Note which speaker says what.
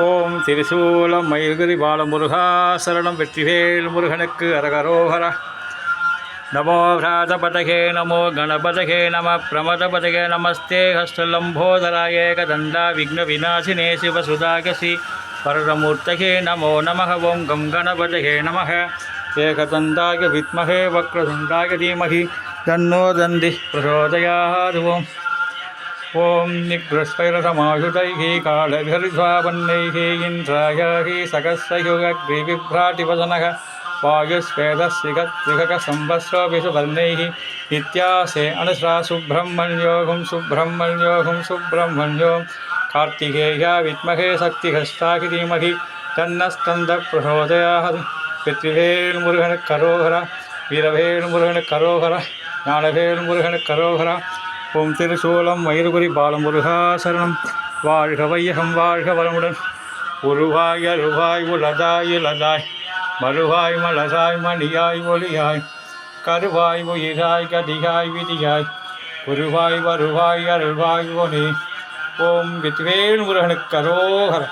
Speaker 1: ஓம் திரிசூலம் மயில்கிரி பாலமுருகா சரணம். வெற்றிவேல் முருகனுக்கு அரகரோஹர. நமோ விராதபதகே நமோ கணபதகே நம பிரமதபதகே நமஸ்தே ஹஸ்தலம்போதராய ஏகதண்டா விக்ன விநாசினே சிவசுதாகசி பரதமூர்த்தகே நமோ நமः. ஓம் கம் கணபதகே நமः. ஏகதண்டாய வித்மஹே வக்ரதுண்டாய தீமஹி தன்னோ தந்தி பிரச்சோதயாத். ஓம் நிக்ரஸ்வைரசமாயுதைः காலவிஹரித்வாபன்னைः இந்திராயः சகஸ்ரயுகக்ரிவிभ्राटिवदनः वायुस्वेदस्विगत्विगकसंवत्सरोऽभिषुवर्णैः इत्यासे अनसरा सुब्रह्मण्योऽहं सुब्रह्मण्योऽहं सुब्रह्मण्यो कार्तिकेया विद्महे शक्तिहस्ताय धीमहि तन्नस्तन्दः प्रचोदयात्. வெற்றிவேல் முருகனுக்கு அரோகரா. வீரவேல் முருகனுக்கு அரோகரா. ஞானவேல் முருகனுக்கு அரோகரா. ஓம் திருசூலம் மயில்குரி பாலமுருகா சரணம். வாழ்க வையகம் வாழ்க வளமுடன். உருவாய் அருவாய் உலதாய் இலதாய் மறுவாய் மலராய் மணியாய் ஒளியாய் கருவாய் உயிராய் கதியாய் விதியாய் குருவாய் வருவாய் அருள்வாய் ஒளி. ஓம் வெற்றிவேல் முருகனுக்கு அரோகரா.